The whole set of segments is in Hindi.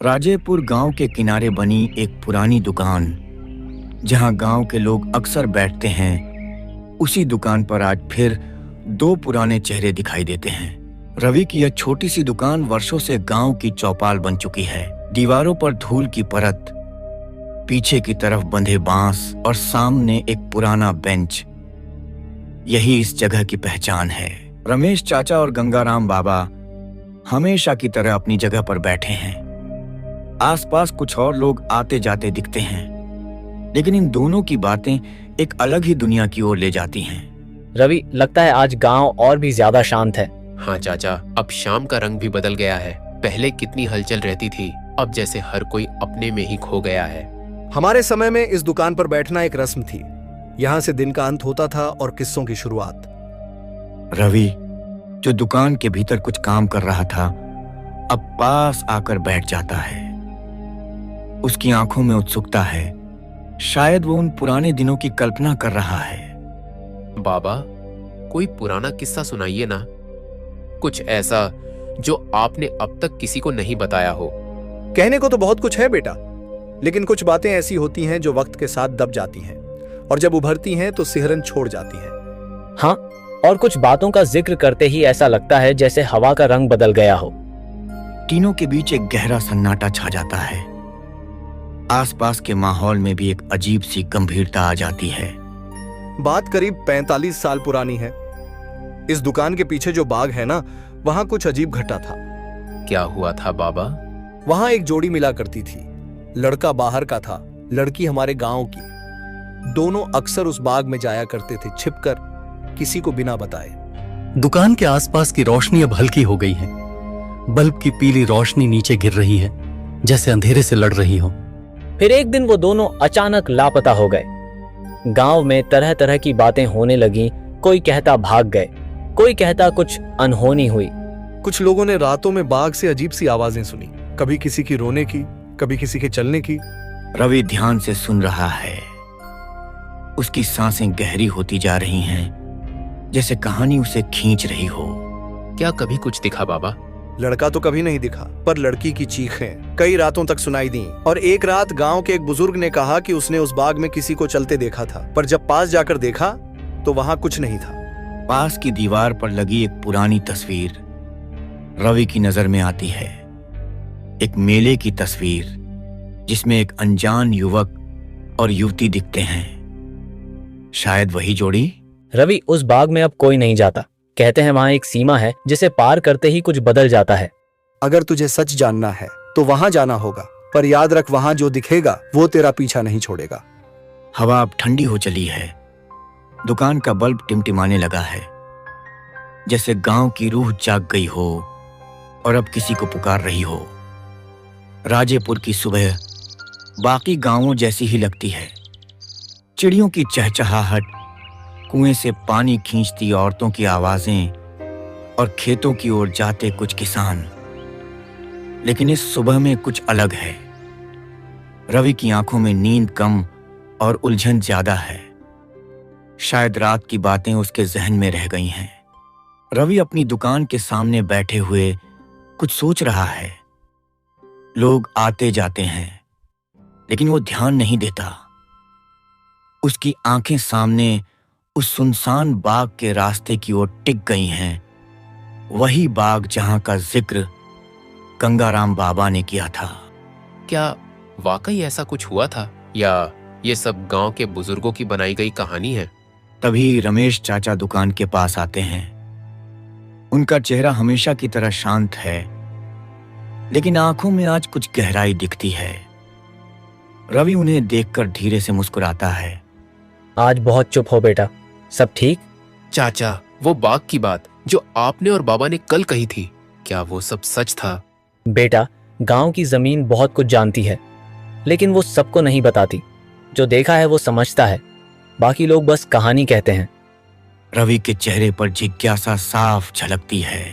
राजेपुर गांव के किनारे बनी एक पुरानी दुकान, जहां गांव के लोग अक्सर बैठते हैं, उसी दुकान पर आज फिर दो पुराने चेहरे दिखाई देते हैं। रवि की यह छोटी सी दुकान वर्षों से गांव की चौपाल बन चुकी है। दीवारों पर धूल की परत, पीछे की तरफ बंधे बांस और सामने एक पुराना बेंच, यही इस जगह की पहचान है। रमेश चाचा और गंगाराम बाबा हमेशा की तरह अपनी जगह पर बैठे हैं। आसपास कुछ और लोग आते जाते दिखते हैं, लेकिन इन दोनों की बातें एक अलग ही दुनिया की ओर ले जाती हैं। रवि, लगता है आज गांव और भी ज्यादा शांत है। हाँ चाचा, अब शाम का रंग भी बदल गया है। पहले कितनी हलचल रहती थी, अब जैसे हर कोई अपने में ही खो गया है। हमारे समय में इस दुकान पर बैठना एक रस्म थी। यहाँ से दिन का अंत होता था और किस्सों की शुरुआत। रवि, जो दुकान के भीतर कुछ काम कर रहा था, अब पास आकर बैठ जाता है। उसकी आंखों में उत्सुकता है, शायद वो उन पुराने दिनों की कल्पना कर रहा है। बाबा, कोई पुराना किस्सा सुनाइए ना, कुछ ऐसा जो आपने अब तक किसी को नहीं बताया हो। कहने को तो बहुत कुछ है बेटा, लेकिन कुछ बातें ऐसी होती हैं जो वक्त के साथ दब जाती हैं, और जब उभरती हैं तो सिहरन छोड़ जाती हैं। हाँ, और कुछ बातों का जिक्र करते ही ऐसा लगता है जैसे हवा का रंग बदल गया हो। तीनों के बीच एक गहरा सन्नाटा छा जाता है। आसपास के माहौल में भी एक अजीब सी गंभीरता आ जाती है। बात करीब 45 साल पुरानी है। इस दुकान के पीछे जो बाग है ना, वहां कुछ अजीब घटा था। क्या हुआ था बाबा? वहां एक जोड़ी मिला करती थी। लड़का बाहर का था, लड़की हमारे गांव की। दोनों अक्सर उस बाग में जाया करते थे, छिपकर, किसी को बिना बताए। दुकान के आसपास की रोशनी अब हल्की हो गई है। बल्ब की पीली रोशनी नीचे गिर रही है, जैसे अंधेरे से लड़ रही हो। फिर एक दिन वो दोनों अचानक लापता हो गए। गांव में तरह तरह की बातें होने लगी। कोई कहता भाग गए, कोई कहता कुछ अनहोनी हुई। कुछ लोगों ने रातों में बाग से अजीब सी आवाजें सुनी, कभी किसी की रोने की, कभी किसी के चलने की। रवि ध्यान से सुन रहा है। उसकी सांसें गहरी होती जा रही हैं, जैसे कहानी उसे खींच रही हो। क्या कभी कुछ दिखा बाबा? लड़का तो कभी नहीं दिखा, पर लड़की की चीखें कई रातों तक सुनाई दी। और एक रात गांव के एक बुजुर्ग ने कहा कि उसने उस बाग में किसी को चलते देखा था, पर जब पास जाकर देखा तो वहां कुछ नहीं था। पास की दीवार पर लगी एक पुरानी तस्वीर रवि की नजर में आती है। एक मेले की तस्वीर, जिसमें एक अनजान युवक और युवती दिखते हैं। शायद वही जोड़ी। रवि, उस बाग में अब कोई नहीं जाता। कहते हैं वहां एक सीमा है जिसे पार करते ही कुछ बदल जाता है। अगर तुझे सच जानना है तो वहां जाना होगा, पर याद रख, वहां जो दिखेगा वो तेरा पीछा नहीं छोड़ेगा। हवा अब ठंडी हो चली है। दुकान का बल्ब टिमटिमाने लगा है, जैसे गांव की रूह जाग गई हो और अब किसी को पुकार रही हो। राजेपुर की सुबह बाकी गांवों जैसी ही लगती है। चिड़ियों की चहचहाहट, कुएं से पानी खींचती औरतों की आवाजें और खेतों की ओर जाते कुछ किसान। लेकिन इस सुबह में कुछ अलग है। रवि की आंखों में नींद कम और उलझन ज्यादा है। शायद रात की बातें उसके जहन में रह गई हैं। रवि अपनी दुकान के सामने बैठे हुए कुछ सोच रहा है। लोग आते जाते हैं, लेकिन वो ध्यान नहीं देता। उसकी आंखें सामने उस सुनसान बाग के रास्ते की ओर टिक गई हैं। वही बाग जहां का जिक्र गंगाराम बाबा ने किया था। क्या वाकई ऐसा कुछ हुआ था, या ये सब गांव के बुजुर्गों की बनाई गई कहानी है? तभी रमेश चाचा दुकान के पास आते हैं। उनका चेहरा हमेशा की तरह शांत है, लेकिन आंखों में आज कुछ गहराई दिखती है। रवि उन्हें देखकर धीरे से मुस्कुराता है। आज बहुत चुप हो बेटा, सब ठीक? चाचा, वो बाग की बात जो आपने और बाबा ने कल कही थी, क्या वो सब सच था? बेटा, गांव की जमीन बहुत कुछ जानती है, लेकिन वो सबको नहीं बताती। जो देखा है वो समझता है, बाकी लोग बस कहानी कहते हैं। रवि के चेहरे पर जिज्ञासा साफ झलकती है।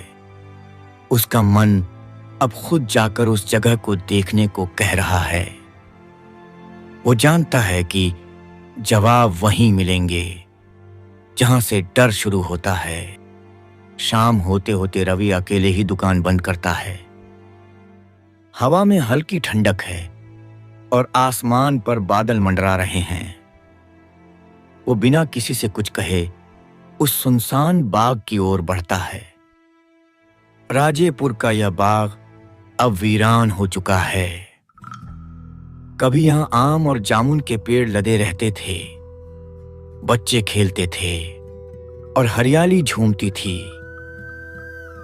उसका मन अब खुद जाकर उस जगह को देखने को कह रहा है। वो जानता है कि जवाब वहीं मिलेंगे जहां से डर शुरू होता है। शाम होते होते रवि अकेले ही दुकान बंद करता है। हवा में हल्की ठंडक है और आसमान पर बादल मंडरा रहे हैं। वो बिना किसी से कुछ कहे उस सुनसान बाग की ओर बढ़ता है। राजेपुर का यह बाग अब वीरान हो चुका है। कभी यहां आम और जामुन के पेड़ लदे रहते थे, बच्चे खेलते थे और हरियाली झूमती थी।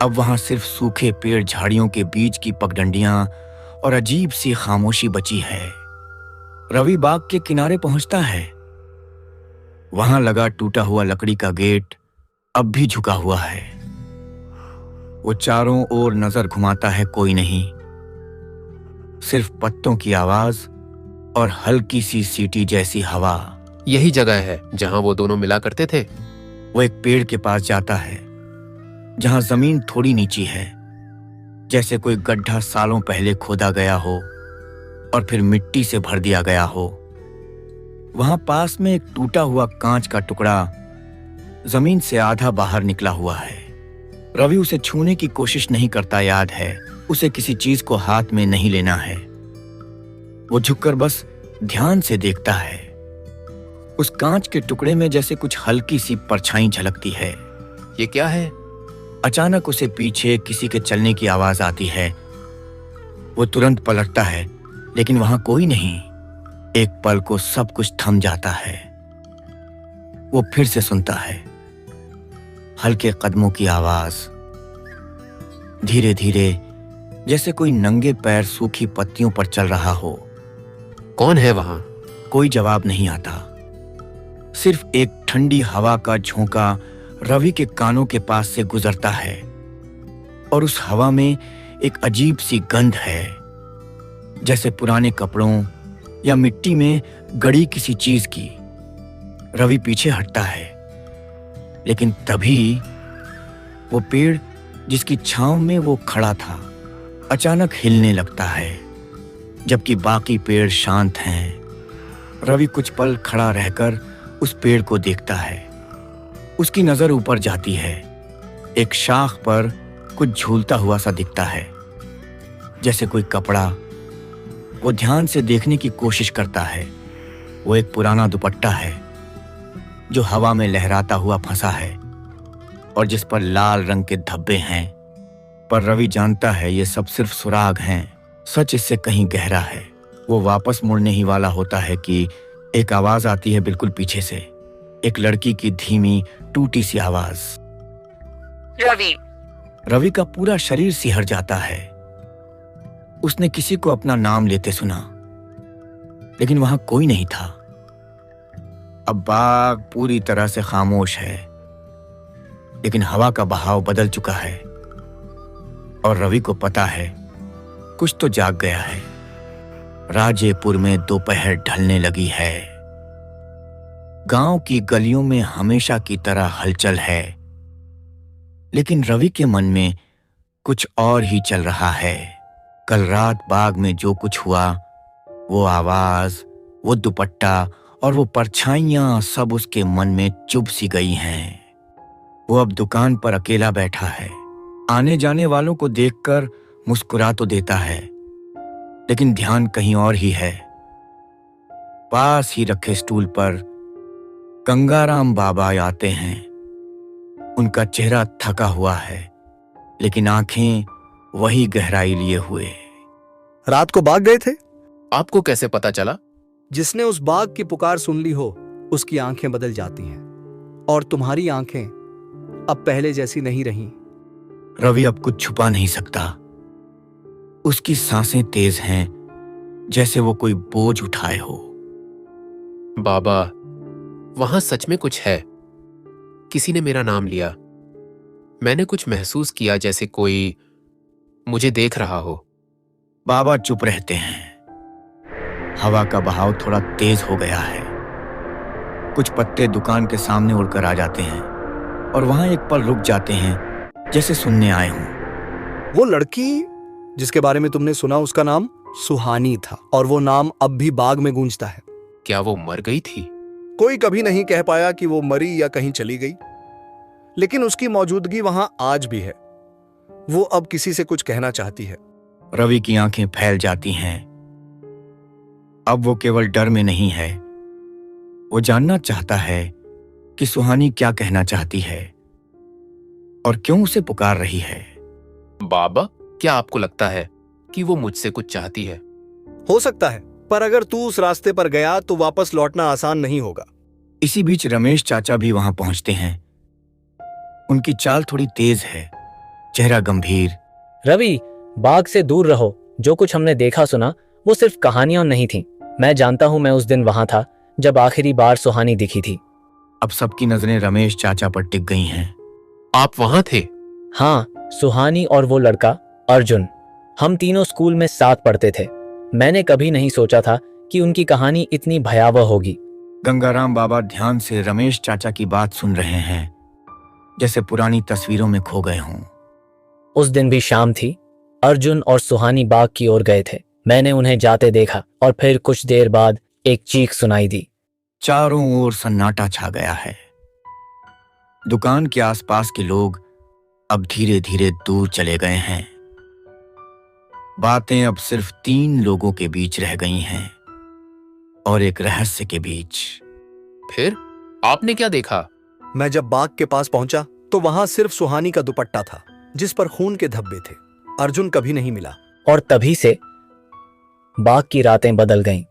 अब वहां सिर्फ सूखे पेड़, झाड़ियों के बीच की पगडंडियां और अजीब सी खामोशी बची है। रवि बाग के किनारे पहुंचता है। वहां लगा टूटा हुआ लकड़ी का गेट अब भी झुका हुआ है। वो चारों ओर नजर घुमाता है, कोई नहीं, सिर्फ पत्तों की आवाज और हल्की सी सीटी जैसी हवा। यही जगह है जहां वो दोनों मिला करते थे। वो एक पेड़ के पास जाता है जहां जमीन थोड़ी नीची है, जैसे कोई गड्ढा सालों पहले खोदा गया हो और फिर मिट्टी से भर दिया गया हो। वहां पास में एक टूटा हुआ कांच का टुकड़ा जमीन से आधा बाहर निकला हुआ है। रवि उसे छूने की कोशिश नहीं करता, याद है उसे किसी चीज को हाथ में नहीं लेना है। वो झुककर बस ध्यान से देखता है। उस कांच के टुकड़े में जैसे कुछ हल्की सी परछाई झलकती है। ये क्या है? अचानक उसे पीछे किसी के चलने की आवाज आती है। वो तुरंत पलटता है, लेकिन वहां कोई नहीं। एक पल को सब कुछ थम जाता है। वो फिर से सुनता है हल्के कदमों की आवाज, धीरे धीरे, जैसे कोई नंगे पैर सूखी पत्तियों पर चल रहा हो। कौन है वहां? कोई जवाब नहीं आता। सिर्फ एक ठंडी हवा का झोंका रवि के कानों के पास से गुजरता है और उस हवा में एक अजीब सी गंध है, जैसे पुराने कपड़ों या मिट्टी में गड़ी किसी चीज की। रवि पीछे हटता है, लेकिन तभी वो पेड़ जिसकी छांव में वो खड़ा था अचानक हिलने लगता है, जबकि बाकी पेड़ शांत हैं। रवि कुछ पल खड़ा रहकर उस पेड़ को देखता है। उसकी नजर ऊपर जाती है। एक शाख पर कुछ झूलता हुआ सा दिखता है, जैसे कोई कपड़ा। वो ध्यान से देखने की कोशिश करता है। वो एक पुराना दुपट्टा है जो हवा में लहराता हुआ फंसा है और जिस पर लाल रंग के धब्बे हैं। पर रवि जानता है ये सब सिर्फ सुराग हैं, सच इससे कहीं गहरा है। वो वापस मुड़ने ही वाला होता है कि एक आवाज आती है बिल्कुल पीछे से, एक लड़की की धीमी टूटी सी आवाज। रवि। रवि का पूरा शरीर सिहर जाता है। उसने किसी को अपना नाम लेते सुना, लेकिन वहां कोई नहीं था। अब बाग पूरी तरह से खामोश है, लेकिन हवा का बहाव बदल चुका है और रवि को पता है कुछ तो जाग गया है। राजेपुर में दोपहर ढलने लगी है। गांव की गलियों में हमेशा की तरह हलचल है, लेकिन रवि के मन में कुछ और ही चल रहा है। कल रात बाग में जो कुछ हुआ, वो आवाज, वो दुपट्टा और वो परछाइयां सब उसके मन में चुभ सी गई हैं। वो अब दुकान पर अकेला बैठा है। आने जाने वालों को देखकर मुस्कुरा तो देता है, लेकिन ध्यान कहीं और ही है। पास ही रखे स्टूल पर गंगाराम बाबा आते हैं। उनका चेहरा थका हुआ है, लेकिन आंखें वही गहराई लिए हुए। रात को बाग गए थे? आपको कैसे पता चला? जिसने उस बाग की पुकार सुन ली हो, उसकी आंखें बदल जाती हैं, और तुम्हारी आंखें अब पहले जैसी नहीं रहीं। रवि अब कुछ छुपा नहीं सकता। उसकी सांसें तेज हैं, जैसे वो कोई बोझ उठाए हो। बाबा, वहां सच में कुछ है। किसी ने मेरा नाम लिया। मैंने कुछ महसूस किया, जैसे कोई मुझे देख रहा हो। बाबा चुप रहते हैं। हवा का बहाव थोड़ा तेज हो गया है। कुछ पत्ते दुकान के सामने उड़कर आ जाते हैं और वहां एक पल रुक जाते हैं, जैसे सुनने आए हों। वो लड़की जिसके बारे में तुमने सुना, उसका नाम सुहानी था, और वो नाम अब भी बाग में गूंजता है। क्या वो मर गई थी? कोई कभी नहीं कह पाया कि वो मरी या कहीं चली गई, लेकिन उसकी मौजूदगी वहां आज भी है। वो अब किसी से कुछ कहना चाहती है, रवि की आंखें फैल जाती हैं। अब वो केवल डर में नहीं है, वो जानना चाहता है कि सुहानी क्या कहना चाहती है और क्यों उसे पुकार रही है। बाबा, क्या आपको लगता है कि वो मुझसे कुछ चाहती है? हो सकता है, पर अगर तू उस रास्ते पर गया तो वापस लौटना आसान नहीं होगा। इसी बीच रमेश चाचा भी वहां पहुंचते हैं। उनकी चाल थोड़ी तेज है, चेहरा गंभीर। रवि, बाग से दूर रहो। जो कुछ हमने देखा सुना वो सिर्फ कहानियां नहीं थी। मैं जानता हूं, मैं उस दिन वहां था जब आखिरी बार सुहानी दिखी थी। अब सबकी नजरें रमेश चाचा पर टिक गई हैं। आप वहां थे? हाँ, सुहानी और वो लड़का अर्जुन, हम तीनों स्कूल में साथ पढ़ते थे। मैंने कभी नहीं सोचा था कि उनकी कहानी इतनी भयावह होगी। गंगाराम बाबा ध्यान से रमेश चाचा की बात सुन रहे हैं, जैसे पुरानी तस्वीरों में खो गए हों। उस दिन भी शाम थी। अर्जुन और सुहानी बाग की ओर गए थे। मैंने उन्हें जाते देखा और फिर कुछ देर बाद एक चीख सुनाई दी। चारों ओर सन्नाटा छा गया है। दुकान के आसपास के लोग अब धीरे धीरे दूर चले गए हैं। बातें अब सिर्फ 3 लोगों के बीच रह गई हैं और एक रहस्य के बीच। फिर आपने क्या देखा? मैं जब बाग के पास पहुंचा तो वहां सिर्फ सुहानी का दुपट्टा था, जिस पर खून के धब्बे थे। अर्जुन कभी नहीं मिला। और तभी से बाग की रातें बदल गईं।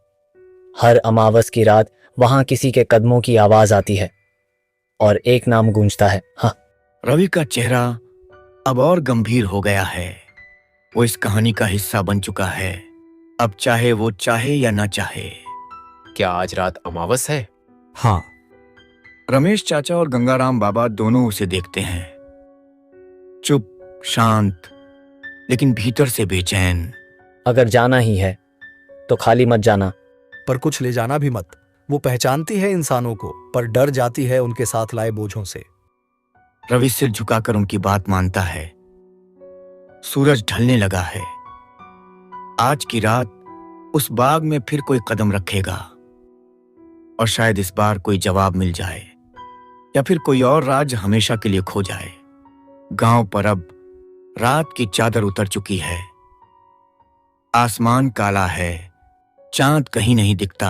हर अमावस की रात वहां किसी के कदमों की आवाज आती है और एक नाम गूंजता है। हाँ, रवि का चेहरा अब और गंभीर हो गया है। वो इस कहानी का हिस्सा बन चुका है, अब चाहे वो चाहे या ना चाहे। क्या आज रात अमावस है? हाँ। रमेश चाचा और गंगाराम बाबा दोनों उसे देखते हैं, चुप, शांत, लेकिन भीतर से बेचैन। अगर जाना ही है तो खाली मत जाना। पर कुछ ले जाना भी मत। वो पहचानती है इंसानों को, पर डर जाती है उनके साथ लाए बोझों से। रवि सिर झुकाकर उनकी बात मानता है। सूरज ढलने लगा है। आज की रात उस बाग में फिर कोई कदम रखेगा और शायद इस बार कोई जवाब मिल जाए, या फिर कोई और राज हमेशा के लिए खो जाए। गांव पर अब रात की चादर उतर चुकी है। आसमान काला है, चांद कहीं नहीं दिखता,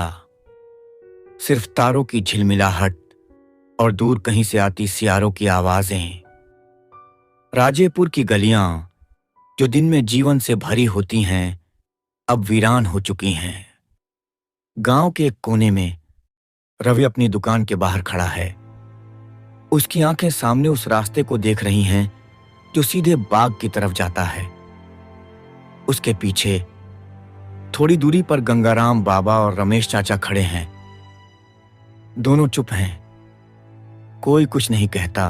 सिर्फ तारों की झिलमिलाहट और दूर कहीं से आती सियारों की आवाजें। राजेपुर की गलियां जो दिन में जीवन से भरी होती हैं, अब वीरान हो चुकी हैं। गांव के एक कोने में रवि अपनी दुकान के बाहर खड़ा है। उसकी आंखें सामने उस रास्ते को देख रही हैं जो सीधे बाग की तरफ जाता है। उसके पीछे थोड़ी दूरी पर गंगाराम बाबा और रमेश चाचा खड़े हैं। दोनों चुप हैं, कोई कुछ नहीं कहता।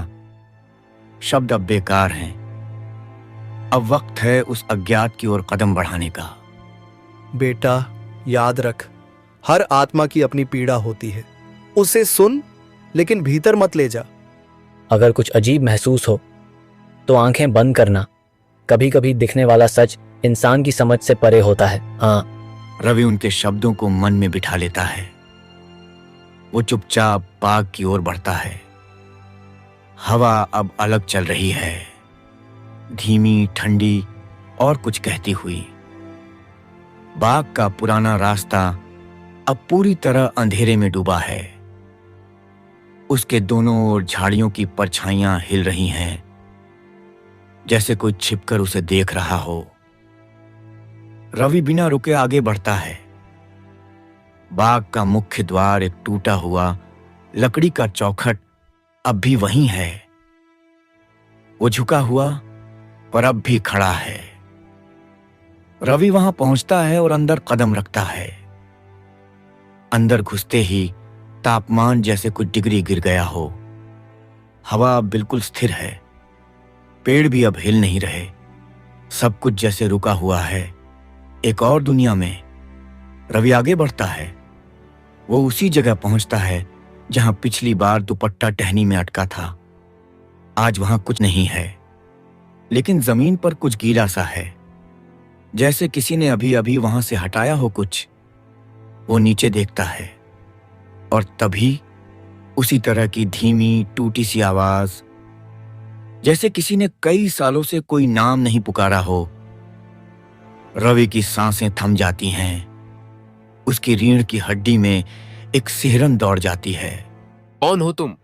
शब्द अब बेकार हैं। अब वक्त है उस अज्ञात की ओर कदम बढ़ाने का। बेटा, याद रख, हर आत्मा की अपनी पीड़ा होती है। उसे सुन, लेकिन भीतर मत ले जा। अगर कुछ अजीब महसूस हो तो आंखें बंद करना। कभी कभी दिखने वाला सच इंसान की समझ से परे होता है। हाँ। रवि उनके शब्दों को मन में बिठा लेता है। वो चुपचाप बाग की ओर बढ़ता है। हवा अब अलग चल रही है, धीमी, ठंडी और कुछ कहती हुई। बाग का पुराना रास्ता अब पूरी तरह अंधेरे में डूबा है। उसके दोनों ओर झाड़ियों की परछाइयां हिल रही हैं, जैसे कोई छिपकर उसे देख रहा हो। रवि बिना रुके आगे बढ़ता है। बाग का मुख्य द्वार, एक टूटा हुआ लकड़ी का चौखट, अब भी वहीं है। वो झुका हुआ पर अब भी खड़ा है। रवि वहां पहुंचता है और अंदर कदम रखता है। अंदर घुसते ही तापमान जैसे कुछ डिग्री गिर गया हो। हवा अब बिल्कुल स्थिर है। पेड़ भी अब हिल नहीं रहे। सब कुछ जैसे रुका हुआ है, एक और दुनिया में। रवि आगे बढ़ता है। वो उसी जगह पहुंचता है जहां पिछली बार दुपट्टा टहनी में अटका था। आज वहां कुछ नहीं है, लेकिन जमीन पर कुछ गीला सा है, जैसे किसी ने अभी अभी वहां से हटाया हो कुछ। वो नीचे देखता है और तभी उसी तरह की धीमी, टूटी सी आवाज, जैसे किसी ने कई सालों से कोई नाम नहीं पुकारा हो। रवि की सांसें थम जाती हैं। उसकी रीढ़ की हड्डी में एक सिहरन दौड़ जाती है। कौन हो तुम?